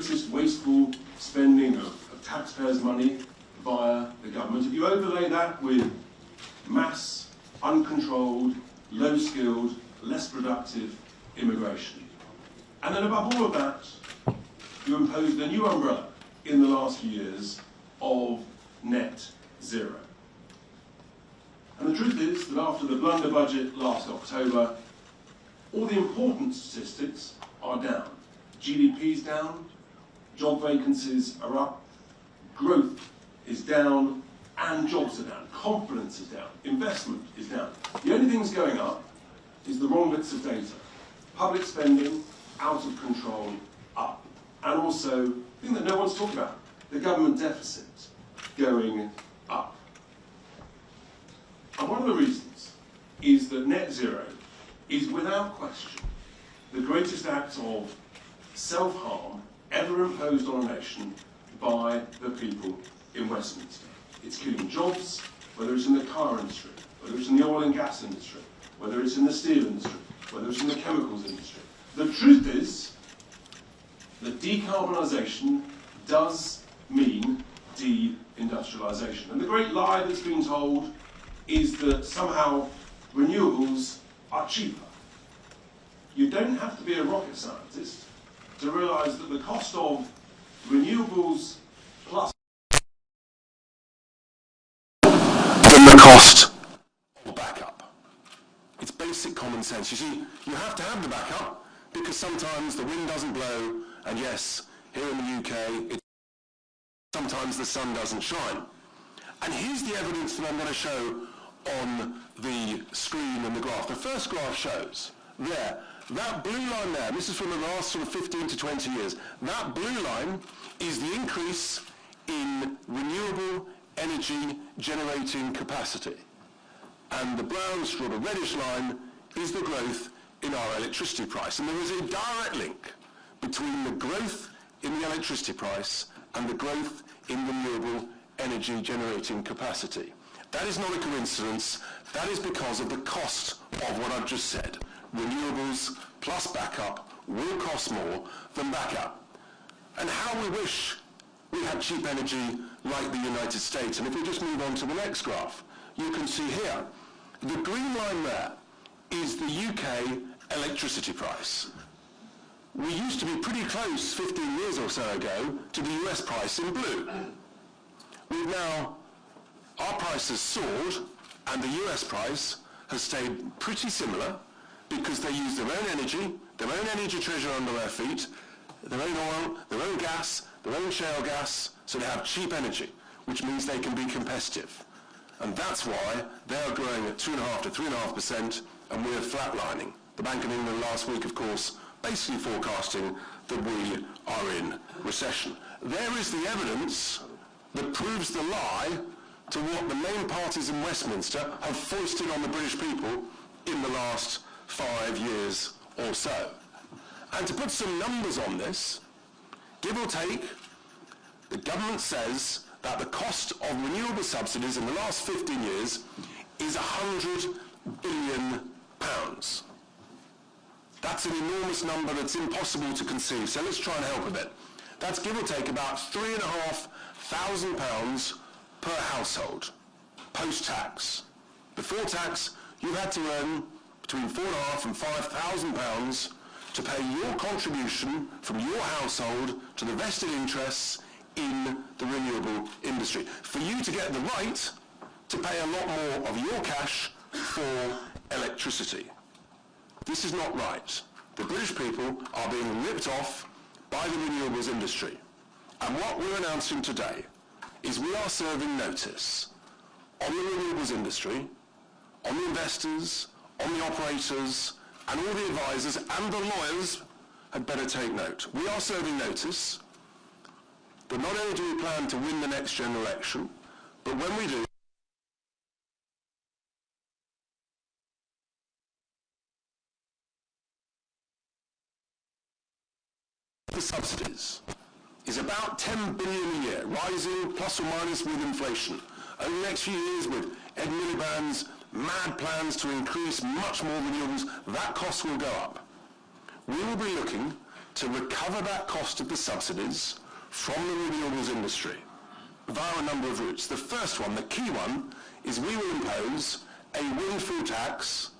greatest wasteful spending of taxpayers' money via the government. If you overlay that with mass, uncontrolled, low-skilled, less productive immigration, and then above all of that, you imposed a new umbrella in the last few years of net zero. And the truth is that after the blunder budget last October, all the important statistics are down. GDP is down, job vacancies are up, growth is down, and jobs are down. Confidence is down, investment is down. The only thing that's going up is the wrong bits of data. Public spending, out of control, up. And also, the thing that no one's talking about, the government deficit going up. And one of the reasons is that net zero is without question the greatest act of self-harm ever imposed on a nation by the people in Westminster. It's killing jobs, whether it's in the car industry, whether it's in the oil and gas industry, whether it's in the steel industry, whether it's in the chemicals industry. The truth is that decarbonisation does mean de-industrialisation. And the great lie that's been told is that somehow renewables are cheaper. You don't have to be a rocket scientist to realise that the cost of renewables plus than the cost of backup. It's basic common sense. You see, you have to have the backup because sometimes the wind doesn't blow, and yes, here in the UK, sometimes the sun doesn't shine. And here's the evidence that I'm going to show on the screen and the graph. The first graph shows there, that blue line there, this is from the last sort of 15 to 20 years, that blue line is the increase in renewable energy generating capacity. And the brown sort of reddish line is the growth in our electricity price. And there is a direct link between the growth in the electricity price and the growth in renewable energy generating capacity. That is not a coincidence. That is because of the cost of what I've just said. Renewables plus backup will cost more than backup. And how we wish we had cheap energy like the United States. And if we just move on to the next graph, you can see here, the green line there is the UK electricity price. We used to be pretty close 15 years or so ago to the US price in blue. We've now, our price has soared and the US price has stayed pretty similar because they use their own energy treasure under their feet, their own oil, their own gas, their own shale gas, so they have cheap energy, which means they can be competitive. And that's why they are growing at 2.5 to 3.5% and we're flatlining. The Bank of England last week, of course, basically forecasting that we are in recession. There is the evidence that proves the lie to what the main parties in Westminster have foisted on the British people in the last 5 years or so. And to put some numbers on this, give or take, the government says that the cost of renewable subsidies in the last 15 years is £100 billion. That's an enormous number that's impossible to conceive, so let's try and help a bit. That's give or take about £3,500 per household, post-tax. Before tax, you've had to earn between £4,500 and £5,000 to pay your contribution from your household to the vested interests in the renewable industry. For you to get the right to pay a lot more of your cash for electricity. This is not right. The British people are being ripped off by the renewables industry. And what we're announcing today is we are serving notice on the renewables industry, on the investors, on the operators, and all the advisors and the lawyers had better take note. We are serving notice that not only do we plan to win the next general election, but when we do, the subsidies is about 10 billion a year, rising plus or minus with inflation. Over the next few years, with Ed Miliband's mad plans to increase much more renewables, that cost will go up. We will be looking to recover that cost of the subsidies from the renewables industry via a number of routes. The first one, the key one, is we will impose a windfall tax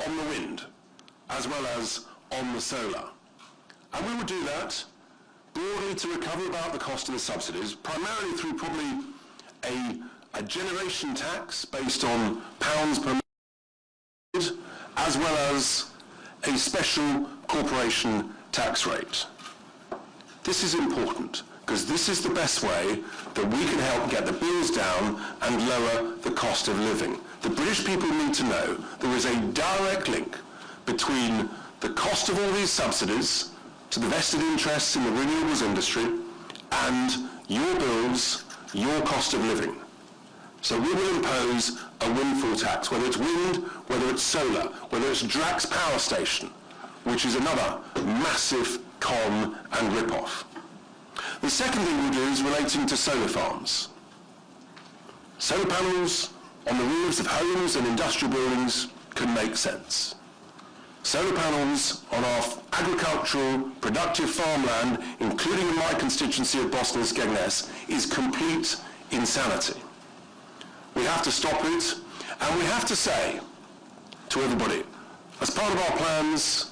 on the wind, as well as on the solar. And we will do that broadly to recover about the cost of the subsidies, primarily through probably a generation tax based on pounds per megawatt, as well as a special corporation tax rate. This is important because this is the best way that we can help get the bills down and lower the cost of living. The British people need to know there is a direct link between the cost of all these subsidies to the vested interests in the renewables industry and your bills, your cost of living. So we will impose a windfall tax, whether it's wind, whether it's solar, whether it's Drax Power Station, which is another massive con and rip-off. The second thing we'll do is relating to solar farms. Solar panels on the roofs of homes and industrial buildings can make sense. Solar panels on our agricultural, productive farmland, including in my constituency of Boston and Skegness, is complete insanity. We have to stop it, and we have to say to everybody, as part of our plans,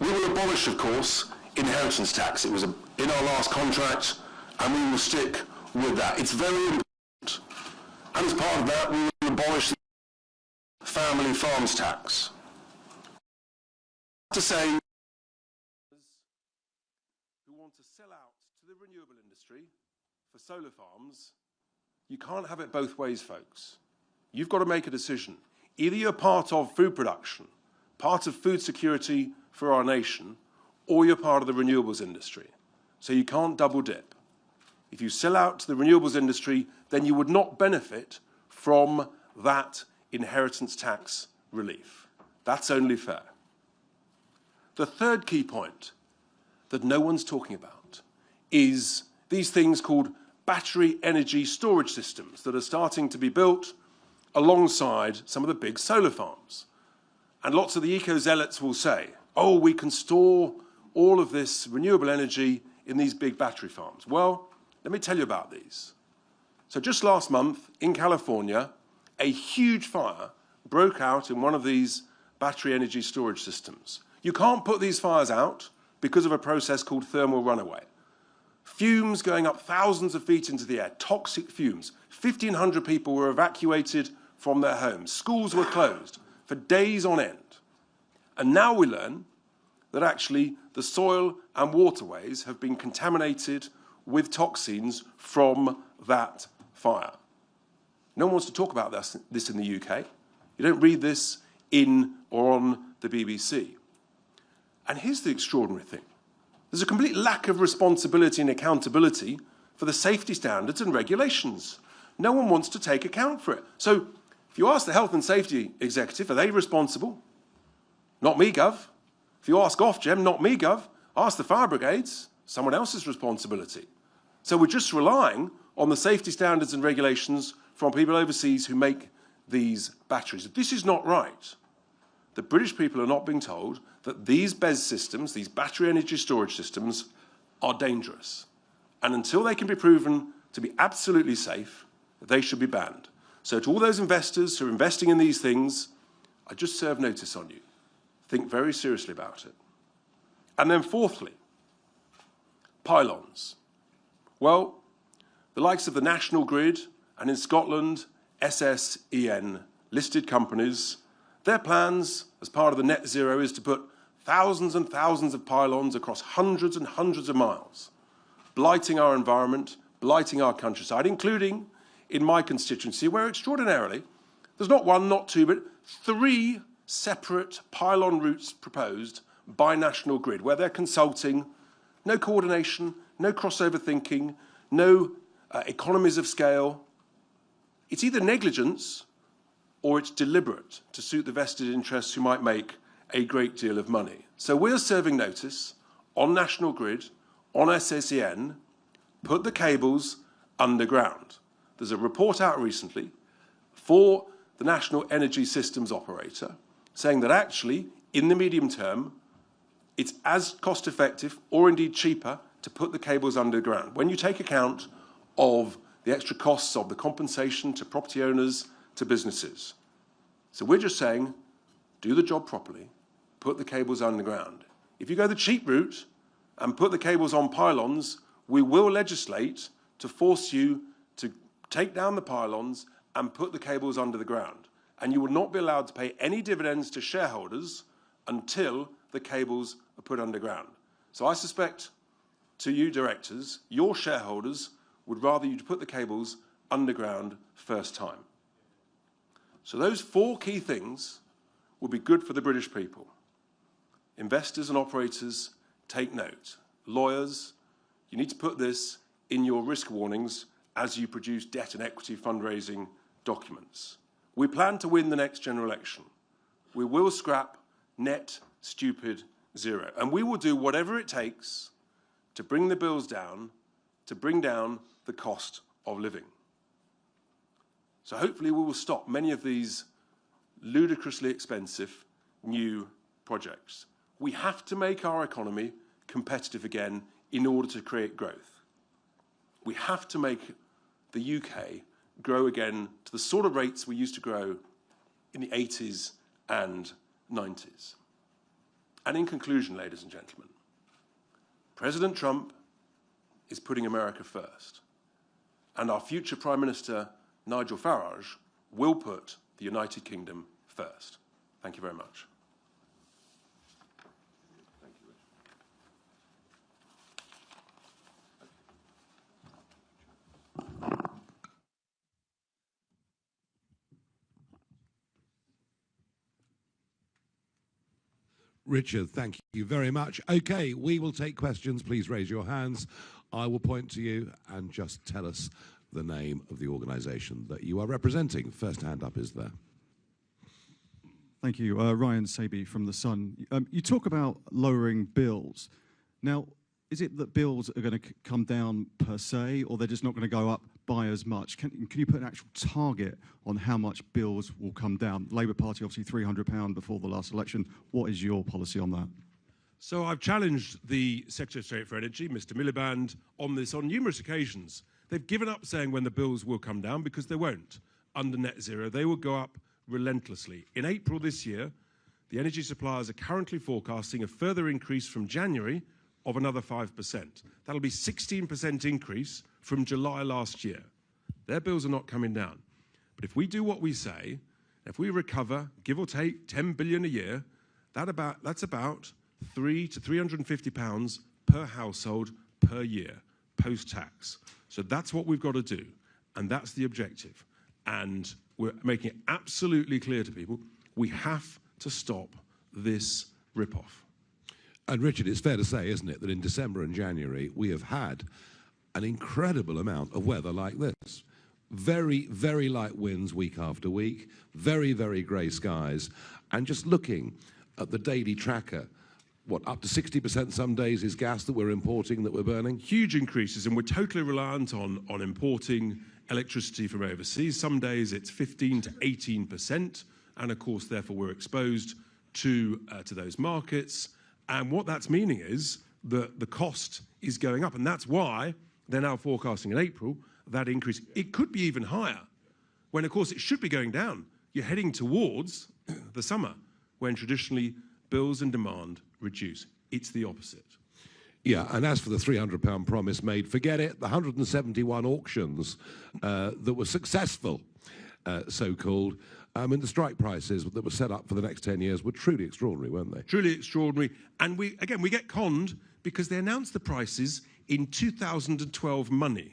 we will abolish, of course, inheritance tax. It was in our last contract, and we will stick with that. It's very important. And as part of that, we will abolish the family farms tax. To say, who want to sell out to the renewable industry for solar farms, you can't have it both ways, folks. You've got to make a decision. Either you're part of food production, part of food security for our nation, or you're part of the renewables industry. So you can't double dip. If you sell out to the renewables industry, then you would not benefit from that inheritance tax relief. That's only fair. The third key point that no one's talking about is these things called battery energy storage systems that are starting to be built alongside some of the big solar farms. And lots of the eco-zealots will say, oh, we can store all of this renewable energy in these big battery farms. Well, let me tell you about these. So just last month in California, a huge fire broke out in one of these battery energy storage systems. You can't put these fires out because of a process called thermal runaway. Fumes going up thousands of feet into the air, toxic fumes. 1,500 people were evacuated from their homes. Schools were closed for days on end. And now we learn that actually the soil and waterways have been contaminated with toxins from that fire. No one wants to talk about this in the UK. You don't read this in or on the BBC. And here's the extraordinary thing. There's a complete lack of responsibility and accountability for the safety standards and regulations. No one wants to take account for it. So if you ask the Health and Safety Executive, are they responsible? Not me, Gov. If you ask Ofgem, not me, Gov. Ask the fire brigades, someone else's responsibility. So we're just relying on the safety standards and regulations from people overseas who make these batteries. This is not right. The British people are not being told that these BESS systems, these battery energy storage systems, are dangerous. And until they can be proven to be absolutely safe, they should be banned. So to all those investors who are investing in these things, I just serve notice on you. Think very seriously about it. And then fourthly, pylons. Well, the likes of the National Grid and in Scotland, SSEN, listed companies, their plans as part of the net zero is to put thousands and thousands of pylons across hundreds and hundreds of miles, blighting our environment, blighting our countryside, including in my constituency, where extraordinarily, there's not one, not two, but 3 separate pylon routes proposed by National Grid, where they're consulting, no coordination, no crossover thinking, no economies of scale. It's either negligence or it's deliberate to suit the vested interests who might make a great deal of money. So we're serving notice on National Grid, on SSEN, put the cables underground. There's a report out recently for the National Energy Systems Operator saying that actually, in the medium term, it's as cost effective or indeed cheaper to put the cables underground. When you take account of the extra costs of the compensation to property owners, to businesses. So we're just saying, do the job properly, put the cables underground. If you go the cheap route and put the cables on pylons, we will legislate to force you to take down the pylons and put the cables under the ground. And you will not be allowed to pay any dividends to shareholders until the cables are put underground. So I suspect, to you directors, your shareholders would rather you to put the cables underground first time. So those 4 key things will be good for the British people. Investors and operators, take note. Lawyers, you need to put this in your risk warnings as you produce debt and equity fundraising documents. We plan to win the next general election. We will scrap net stupid zero, and we will do whatever it takes to bring the bills down, to bring down the cost of living. So hopefully we will stop many of these ludicrously expensive new projects. We have to make our economy competitive again in order to create growth. We have to make the UK grow again to the sort of rates we used to grow in the 80s and 90s. And in conclusion, ladies and gentlemen, President Trump is putting America first. And our future Prime Minister, Nigel Farage, will put the United Kingdom first. Thank you very much. Thank you, Richard, thank you very much. Okay, we will take questions. Please raise your hands. I will point to you and just tell us the name of the organisation that you are representing. First hand up is there. Thank you. Ryan Saby from The Sun. You talk about lowering bills. Now, is it that bills are going to come down per se, or they're just not going to go up by as much? Can you put an actual target on how much bills will come down? Labour Party, obviously £300 before the last election. What is your policy on that? So I've challenged the Secretary of State for Energy, Mr. Miliband, on this on numerous occasions. They've given up saying when the bills will come down because they won't. Under net zero, they will go up relentlessly. In April this year, the energy suppliers are currently forecasting a further increase from January of another 5%. That'll be 16% increase from July last year. Their bills are not coming down. But if we do what we say, if we recover, give or take, 10 billion a year, that's about £300 to £350 per household per year, post-tax. So that's what we've got to do, and that's the objective. And we're making it absolutely clear to people, we have to stop this rip-off. And Richard, it's fair to say, isn't it, that in December and January we have had an incredible amount of weather like this. Very, very light winds week after week, very, very grey skies. And just looking at the daily tracker, what, up to 60% some days is gas that we're importing, that we're burning? Huge increases, and we're totally reliant on importing electricity from overseas. Some days it's 15 to 18%, and of course, therefore, we're exposed to those markets. And what that's meaning is that the cost is going up, and that's why they're now forecasting in April that increase. It could be even higher, when of course it should be going down. You're heading towards the summer, when traditionally bills and demand reduce. It's the opposite. Yeah, and as for the £300 promise made, forget it. The 171 auctions that were successful, so-called, the strike prices that were set up for the next 10 years were truly extraordinary, weren't they? Truly extraordinary. And we get conned because they announced the prices in 2012 money.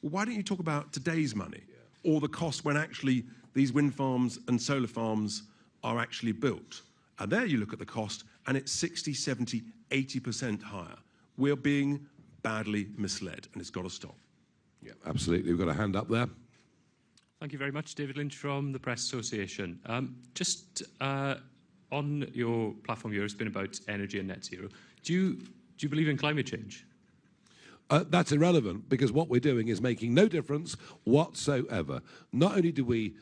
Well, why don't you talk about today's money, or the cost when actually these wind farms and solar farms are actually built? And there you look at the cost, and it's 60, 70, 80% higher. We're being badly misled, and it's got to stop. Yeah, absolutely. We've got a hand up there. Thank you very much. David Lynch from the Press Association. Just on your platform here, it's been about energy and net zero. Do you believe in climate change? That's irrelevant, because what we're doing is making no difference whatsoever. Not only do we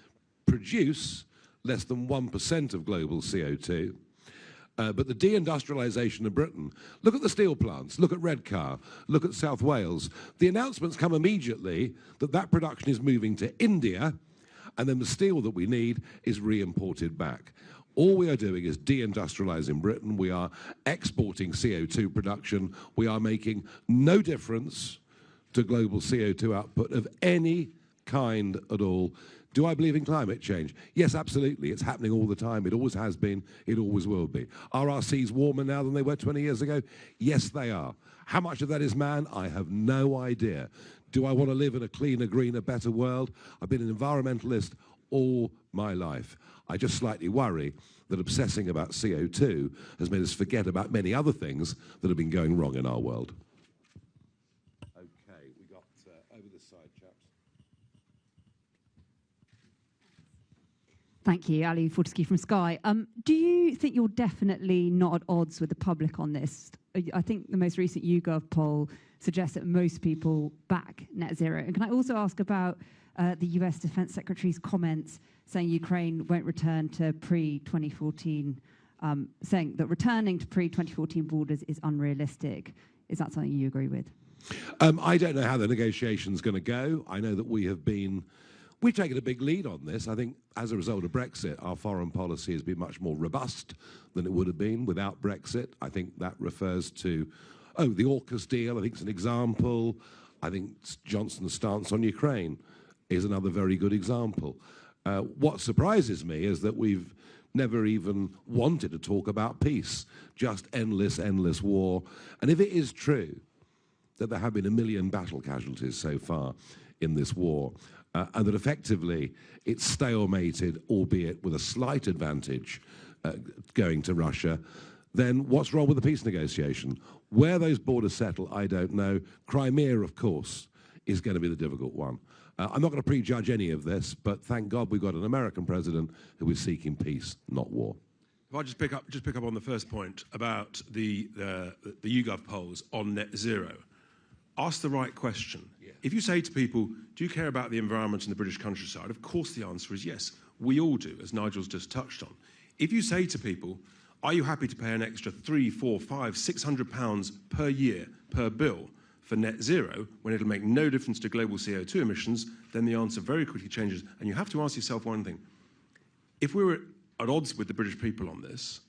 produce less than 1% of global CO2, But the deindustrialisation of Britain, look at the steel plants, look at Redcar, look at South Wales. The announcements come immediately that that production is moving to India, and then the steel that we need is re-imported back. All we are doing is deindustrialising Britain. We are exporting CO2 production. We are making no difference to global CO2 output of any kind at all. Do I believe in climate change? Yes, absolutely. It's happening all the time. It always has been. It always will be. Are our seas warmer now than they were 20 years ago? Yes, they are. How much of that is man? I have no idea. Do I want to live in a cleaner, greener, better world? I've been an environmentalist all my life. I just slightly worry that obsessing about CO2 has made us forget about many other things that have been going wrong in our world. Okay, we got over this side, chaps. Thank you, Ali Fortescue from Sky. Do you think you're definitely not at odds with the public on this? I think the most recent YouGov poll suggests that most people back net zero. And can I also ask about the US Defense Secretary's comments saying Ukraine won't return to pre-2014, saying that returning to pre-2014 borders is unrealistic? Is that something you agree with? I don't know how the negotiation's going to go. I know that we've taken a big lead on this. I think as a result of Brexit, our foreign policy has been much more robust than it would have been without Brexit. I think that refers to, the AUKUS deal, I think it's an example. I think Johnson's stance on Ukraine is another very good example. What surprises me is that we've never even wanted to talk about peace, just endless, endless war. And if it is true that there have been 1 million battle casualties so far in this war, and that effectively it's stalemated, albeit with a slight advantage going to Russia, then what's wrong with the peace negotiation? Where those borders settle, I don't know. Crimea, of course, is going to be the difficult one. I'm not going to prejudge any of this, but thank God we've got an American president who is seeking peace, not war. If I just pick up on the first point about the YouGov polls on net zero, ask the right question. Yeah. If you say to people, do you care about the environment in the British countryside? Of course the answer is yes. We all do, as Nigel's just touched on. If you say to people, are you happy to pay an extra £300, £400, £500, £600 per year per bill for net zero, when it'll make no difference to global CO2 emissions, then the answer very quickly changes. And you have to ask yourself one thing. If we were at odds with the British people on this,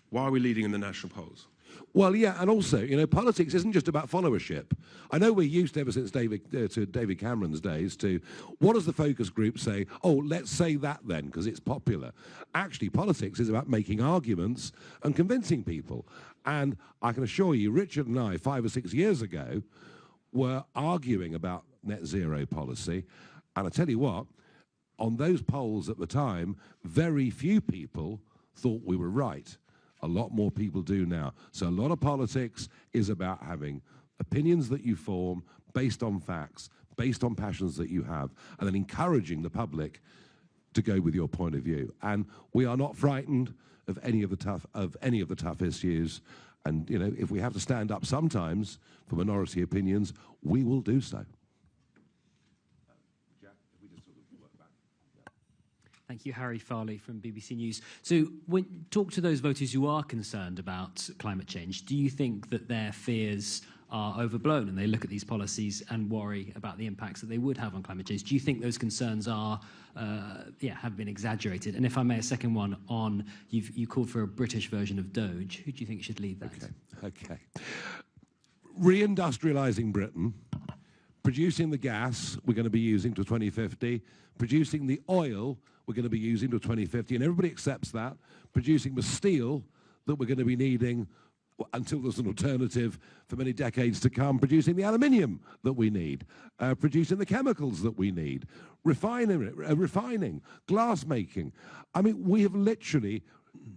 why are we leading in the national polls? Well, yeah, and also, politics isn't just about followership. I know we're used ever since David Cameron's days to, what does the focus group say? Oh, let's say that then, because it's popular. Actually, politics is about making arguments and convincing people. And I can assure you, Richard and I, 5 or 6 years ago, were arguing about net zero policy. And I tell you what, on those polls at the time, very few people thought we were right. A lot more people do now. So a lot of politics is about having opinions that you form based on facts, based on passions that you have, and then encouraging the public to go with your point of view. And we are not frightened of any of the tough issues. And if we have to stand up sometimes for minority opinions, we will do so. Thank you, Harry Farley from BBC News. So, talk to those voters who are concerned about climate change. Do you think that their fears are overblown and they look at these policies and worry about the impacts that they would have on climate change? Do you think those concerns have been exaggerated? And if I may, a second one on, you called for a British version of Doge. Who do you think should lead that? Okay. Reindustrialising Britain, producing the gas we're going to be using to 2050, producing the oil we're going to be using to 2050, and everybody accepts that, producing the steel that we're going to be needing until there's an alternative for many decades to come, producing the aluminium that we need, producing the chemicals that we need, refining, glass making. I mean, we have literally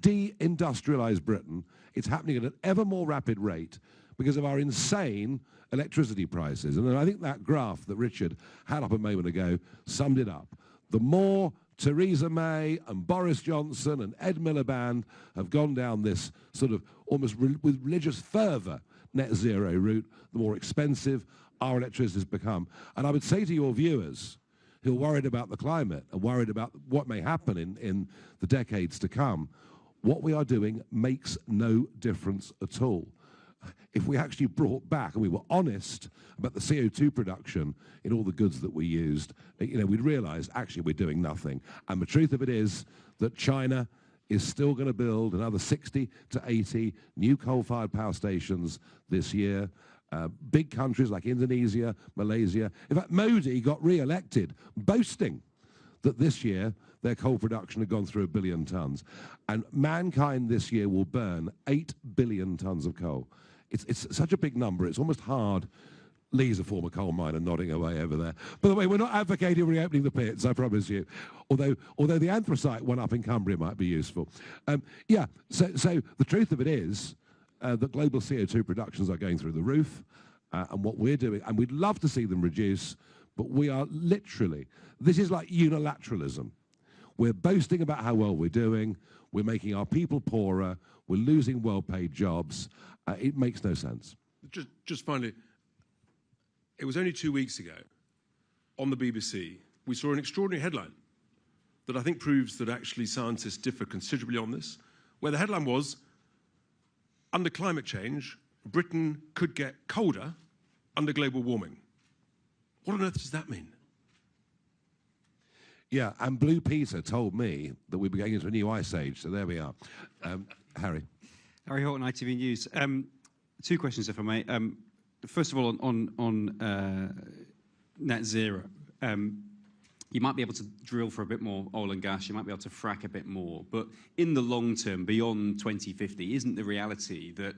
deindustrialized Britain. It's happening at an ever more rapid rate because of our insane electricity prices. And then I think that graph that Richard had up a moment ago summed it up. The more Theresa May and Boris Johnson and Ed Miliband have gone down this sort of almost with religious fervour net zero route, the more expensive our electricity has become. And I would say to your viewers who are worried about the climate and worried about what may happen in the decades to come, what we are doing makes no difference at all. If we actually brought back and we were honest about the CO2 production in all the goods that we used, we'd realise actually we're doing nothing. And the truth of it is that China is still going to build another 60 to 80 new coal-fired power stations this year. Big countries like Indonesia, Malaysia. In fact, Modi got re-elected boasting that this year their coal production had gone through 1 billion tonnes. And mankind this year will burn 8 billion tonnes of coal. It's such a big number, it's almost hard. Lee's a former coal miner nodding away over there. By the way, we're not advocating reopening the pits, I promise you. Although the anthracite one up in Cumbria might be useful. So the truth of it is that global CO2 productions are going through the roof. And what we're doing, and we'd love to see them reduce, but we are literally, this is like unilateralism. We're boasting about how well we're doing. We're making our people poorer. We're losing well-paid jobs. It makes no sense. Just finally, it was only 2 weeks ago on the BBC, we saw an extraordinary headline that I think proves that actually scientists differ considerably on this, where the headline was, under climate change, Britain could get colder under global warming. What on earth does that mean? Yeah, and Blue Peter told me that we'd be going into a new ice age, so there we are. Harry. Harry Horton, ITV News. 2 questions, if I may. First of all, on net zero, you might be able to drill for a bit more oil and gas, you might be able to frack a bit more, but in the long term, beyond 2050, isn't the reality that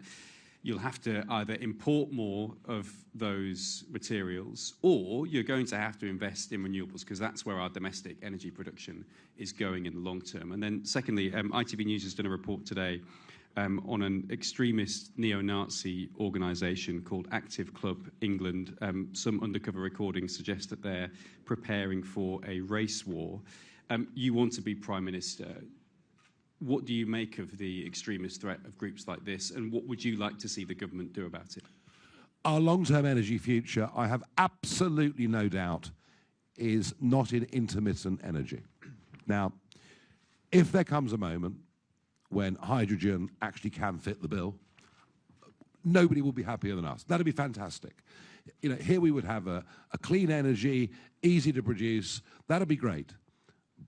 you'll have to either import more of those materials or you're going to have to invest in renewables because that's where our domestic energy production is going in the long term? And then secondly, ITV News has done a report today on an extremist neo-Nazi organisation called Active Club England. Some undercover recordings suggest that they're preparing for a race war. You want to be Prime Minister. What do you make of the extremist threat of groups like this, and what would you like to see the government do about it? Our long-term energy future, I have absolutely no doubt, is not in intermittent energy. Now, if there comes a moment when hydrogen actually can fit the bill, nobody will be happier than us. That'd be fantastic. Here we would have a clean energy, easy to produce. That'd be great.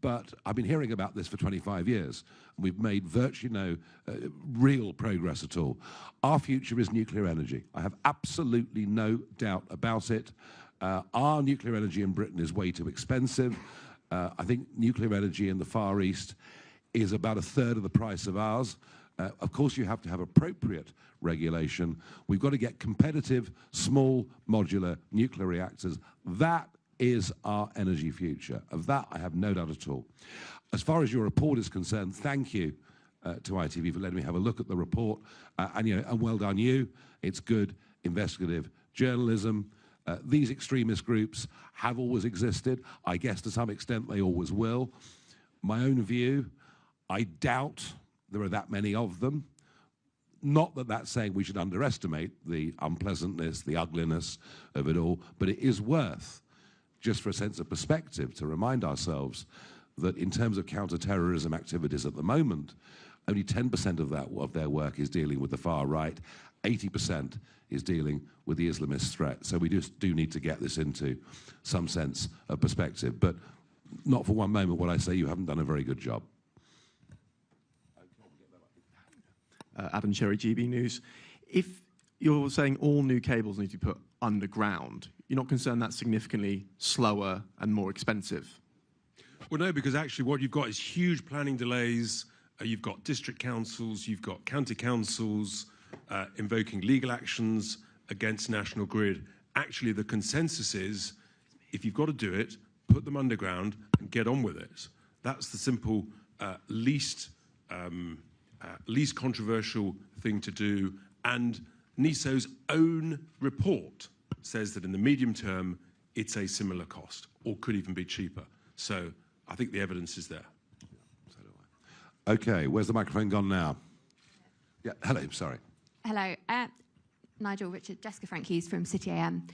But I've been hearing about this for 25 years. We've made virtually no real progress at all. Our future is nuclear energy. I have absolutely no doubt about it. Our nuclear energy in Britain is way too expensive. I think nuclear energy in the Far East is about 1/3 of the price of ours. Of course, you have to have appropriate regulation. We've got to get competitive, small, modular nuclear reactors. That is our energy future. Of that, I have no doubt at all. As far as your report is concerned, thank you to ITV for letting me have a look at the report. And well done you. It's good investigative journalism. These extremist groups have always existed. I guess to some extent they always will. My own view, I doubt there are that many of them. Not that that's saying we should underestimate the unpleasantness, the ugliness of it all, but it is worth, just for a sense of perspective, to remind ourselves that in terms of counter-terrorism activities at the moment, only 10% of their work is dealing with the far right, 80% is dealing with the Islamist threat. So we just do need to get this into some sense of perspective. But not for one moment would I say you haven't done a very good job. Adam Cherry, GB News. If you're saying all new cables need to be put underground, you're not concerned that's significantly slower and more expensive? Well, no, because actually what you've got is huge planning delays. You've got district councils, you've got county councils invoking legal actions against National Grid. Actually, the consensus is, if you've got to do it, put them underground and get on with it. That's the simple, least controversial thing to do. And NESO's own report says that in the medium term, it's a similar cost, or could even be cheaper. So I think the evidence is there. So do I. Okay, where's the microphone gone now? Yeah, hello, sorry. Hello. Nigel, Richard, Jessica Frank Hughes from City AM.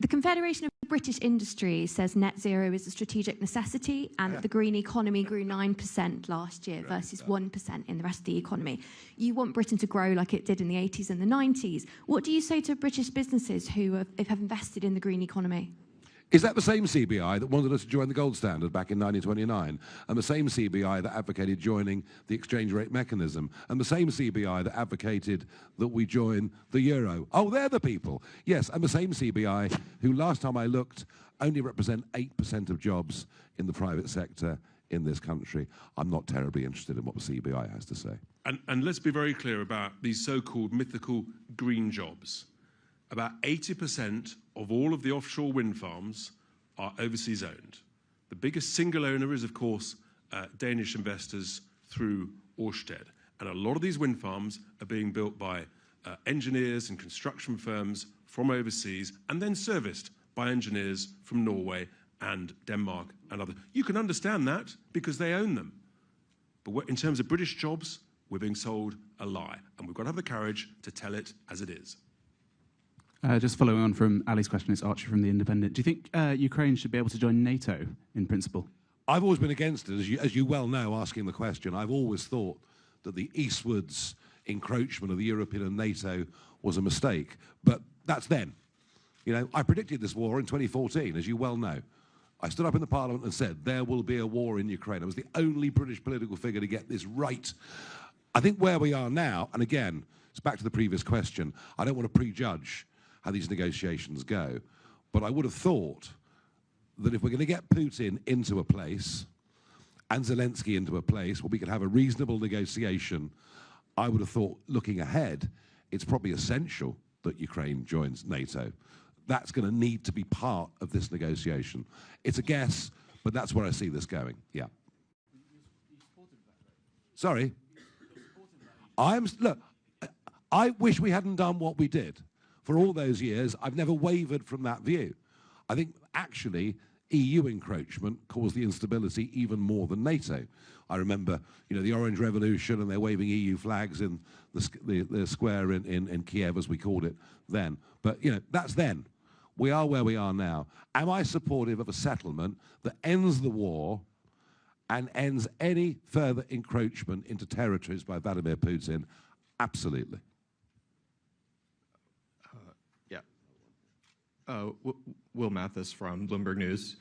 The Confederation of British Industry says net zero is a strategic necessity and that the green economy grew 9% last year versus 1% in the rest of the economy. You want Britain to grow like it did in the 80s and the 90s. What do you say to British businesses who have invested in the green economy? Is that the same CBI that wanted us to join the gold standard back in 1929? And the same CBI that advocated joining the exchange rate mechanism? And the same CBI that advocated that we join the euro? Oh, they're the people. Yes, and the same CBI who, last time I looked, only represent 8% of jobs in the private sector in this country. I'm not terribly interested in what the CBI has to say. And let's be very clear about these so-called mythical green jobs. About 80% of all of the offshore wind farms are overseas owned. The biggest single owner is, of course, Danish investors through Ørsted. And a lot of these wind farms are being built by engineers and construction firms from overseas and then serviced by engineers from Norway and Denmark and others. You can understand that because they own them. But in terms of British jobs, we're being sold a lie. And we've got to have the courage to tell it as it is. Just following on from Ali's question, it's Archie from The Independent. Do you think Ukraine should be able to join NATO in principle? I've always been against it, as you well know, asking the question. I've always thought that the eastwards encroachment of the European and NATO was a mistake. But that's then. You know, I predicted this war in 2014, as you well know. I stood up in the Parliament and said, there will be a war in Ukraine. I was the only British political figure to get this right. I think where we are now, and again, it's back to the previous question, I don't want to prejudge how these negotiations go. But I would have thought that if we're going to get Putin into a place and Zelensky into a place where we could have a reasonable negotiation, I would have thought, looking ahead, it's probably essential that Ukraine joins NATO. That's going to need to be part of this negotiation. It's a guess, but that's where I see this going, yeah. Sorry? Look, I wish we hadn't done what we did. For all those years, I've never wavered from that view. I think, actually, EU encroachment caused the instability even more than NATO. I remember, you know, the Orange Revolution, and they're waving EU flags in the square in Kiev, as we called it then. But, you know, that's then. We are where we are now. Am I supportive of a settlement that ends the war and ends any further encroachment into territories by Vladimir Putin? Absolutely. Will Mathis from Bloomberg News.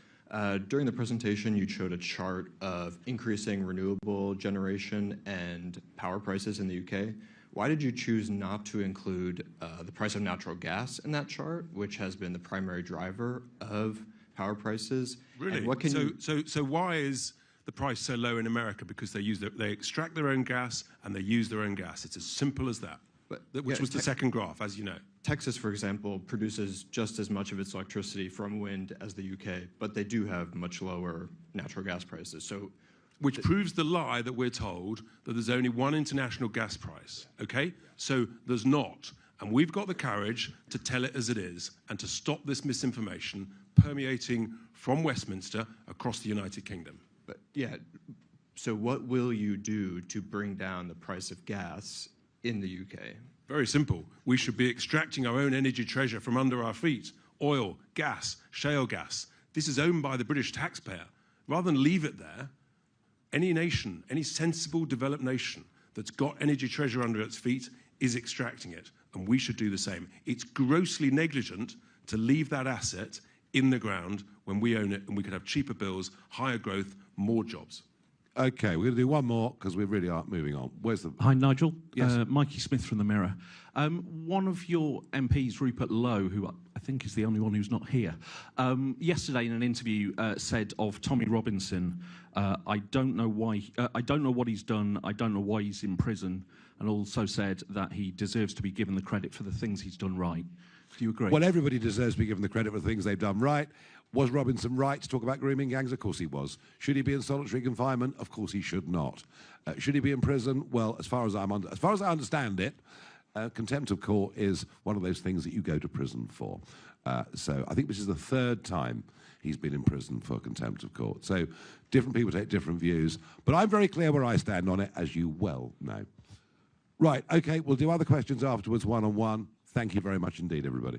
During the presentation, you showed a chart of increasing renewable generation and power prices in the UK. Why did you choose not to include the price of natural gas in that chart, which has been the primary driver of power prices? Really? And what can so why is the price so low in America? Because they extract their own gas and they use their own gas. It's as simple as that. Which was the second graph, as you know. Texas, for example, produces just as much of its electricity from wind as the UK, but they do have much lower natural gas prices. So, which proves the lie that we're told that there's only one international gas price, okay? So there's not. And we've got the courage to tell it as it is and to stop this misinformation permeating from Westminster across the United Kingdom. But yeah, so what will you do to bring down the price of gas in the UK? Very simple. We should be extracting our own energy treasure from under our feet. Oil, gas, shale gas. This is owned by the British taxpayer. Rather than leave it there, any nation, any sensible developed nation that's got energy treasure under its feet is extracting it. And we should do the same. It's grossly negligent to leave that asset in the ground when we own it and we could have cheaper bills, higher growth, more jobs. Okay, we're going to do one more because we really aren't moving on. Where's the... Hi, Nigel. Yes. Mikey Smith from The Mirror. One of your MPs, Rupert Lowe, who I think is the only one who's not here, yesterday in an interview said of Tommy Robinson, I don't know what he's done, I don't know why he's in prison, and also said that he deserves to be given the credit for the things he's done right. Do you agree? Well, everybody deserves to be given the credit for the things they've done right. Was Robinson right to talk about grooming gangs? Of course he was. Should he be in solitary confinement? Of course he should not. Should he be in prison? Well, as far as I understand it, contempt of court is one of those things that you go to prison for. So I think this is the third time he's been in prison for contempt of court. So different people take different views. But I'm very clear where I stand on it, as you well know. Right, okay, we'll do other questions afterwards, one-on-one. Thank you very much indeed, everybody.